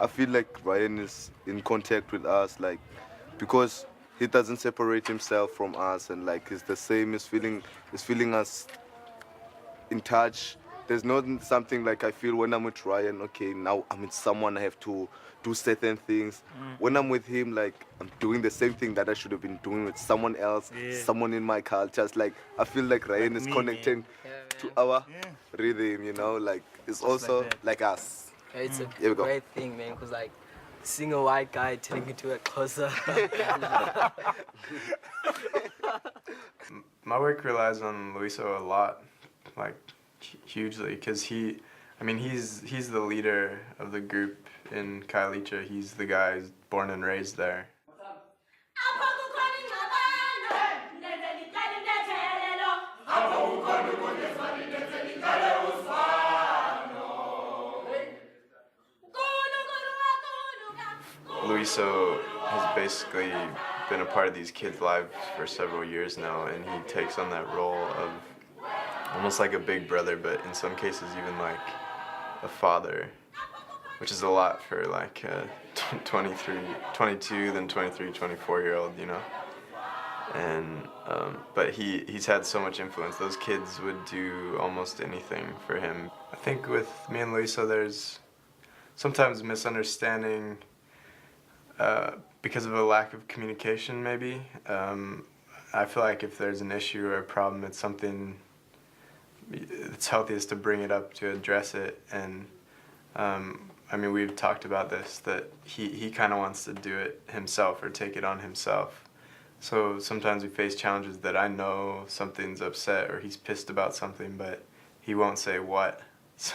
I feel like Ryan is in contact with us, like, because he doesn't separate himself from us, and like it's the same. He's feeling us in touch. There's not something like I feel when I'm with Ryan, okay, now I'm with someone, I have to do certain things. When I'm with him, like, I'm doing the same thing that I should have been doing with someone else, someone in my culture. It's like, I feel like Ryan is connecting to our rhythm, you know, like, it's also like us. It's a Here we go. great thing, man, because like seeing a white guy turning into a closer. My work relies on Luiso a lot, like hugely, because he's the leader of the group in Khayelitsha. He's the guy who's born and raised there. Luiso has basically been a part of these kids' lives for several years now, and he takes on that role of almost like a big brother, but in some cases even like a father, which is a lot for like a 22, then 23, 24-year-old, you know? And, but he's had so much influence. Those kids would do almost anything for him. I think with me and Luiso, there's sometimes misunderstanding because of a lack of communication, maybe. I feel like if there's an issue or a problem, it's something, it's healthiest to bring it up to address it. And I mean, we've talked about this, that he kind of wants to do it himself or take it on himself. So sometimes we face challenges that I know something's upset or he's pissed about something, but he won't say what. So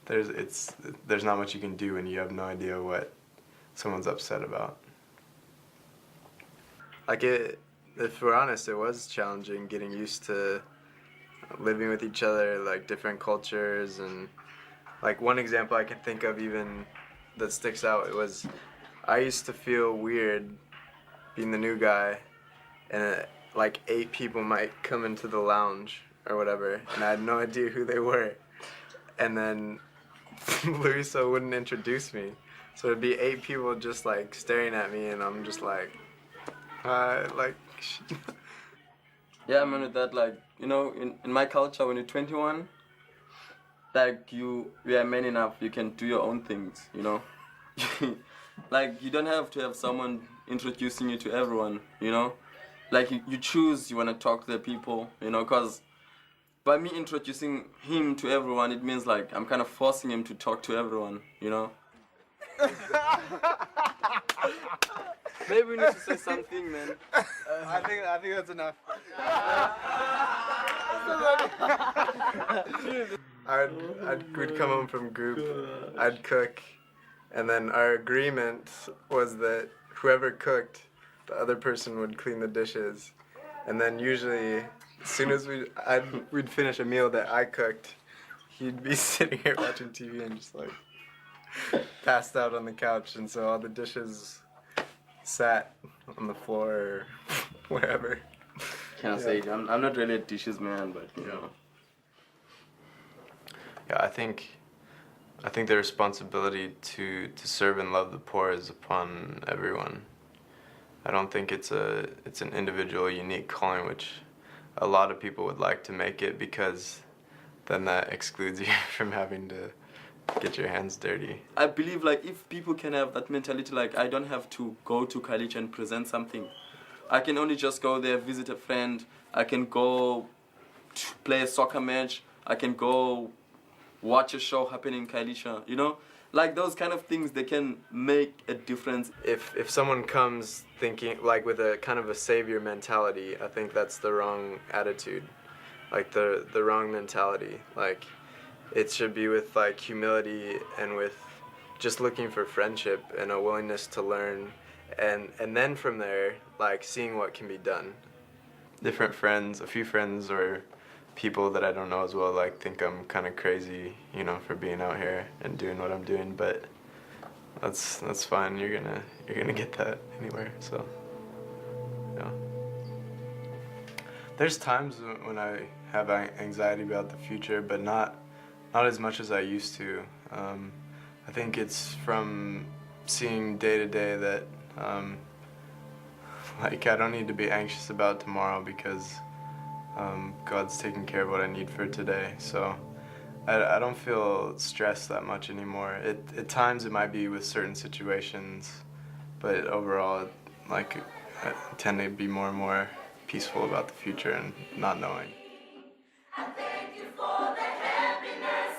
there's not much you can do when you have no idea what someone's upset about. Like if we're honest, it was challenging getting used to living with each other, like different cultures. And like one example I can think of even that sticks out, it was I used to feel weird being the new guy, and like 8 people might come into the lounge or whatever, and I had no idea who they were. And then Luiso wouldn't introduce me. So it'd be 8 people just like staring at me, and I'm just like, like. Yeah, man, with that, like, you know, in my culture, when you're 21, like, you are man enough, you can do your own things, you know? Like, you don't have to have someone introducing you to everyone, you know? Like, you choose, you want to talk to the people, you know, because by me introducing him to everyone, it means, like, I'm kind of forcing him to talk to everyone, you know? Maybe we need to say something, man. I think that's enough. We'd come home from group, I'd cook, and then our agreement was that whoever cooked, the other person would clean the dishes. And then usually, as soon as we'd finish a meal that I cooked, he'd be sitting here watching TV and just like passed out on the couch, and so all the dishes sat on the floor or wherever. Can't say it. I'm not really a dishes man, but you know. Yeah, I think the responsibility to serve and love the poor is upon everyone. I don't think it's an individual, unique calling, which a lot of people would like to make it, because then that excludes you from having to get your hands dirty. I believe, like, if people can have that mentality, like, I don't have to go to Khayelitsha and present something. I can only just go there, visit a friend. I can go play a soccer match. I can go watch a show happen in Khayelitsha, you know? Like, those kind of things, they can make a difference. If someone comes thinking, like, with a kind of a savior mentality, I think that's the wrong attitude. Like, the wrong mentality. Like, it should be with, like, humility and with just looking for friendship and a willingness to learn, and then from there, like, seeing what can be done. Different friends, a few friends or people that I don't know as well, like, think I'm kind of crazy, you know, for being out here and doing what I'm doing, but that's fine. You're gonna get that anywhere. So, yeah. There's times when I have anxiety about the future, but not as much as I used to. I think it's from seeing day to day that like I don't need to be anxious about tomorrow because God's taking care of what I need for today. So I don't feel stressed that much anymore. At times it might be with certain situations, but overall, like I tend to be more and more peaceful about the future and not knowing. I thank you for the happiness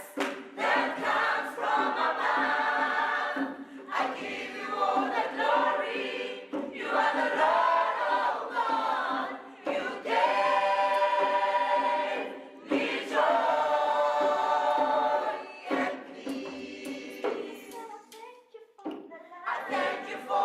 that comes from above. I give you all the glory. You are the Lord, oh God. You gave me joy and peace. I thank you for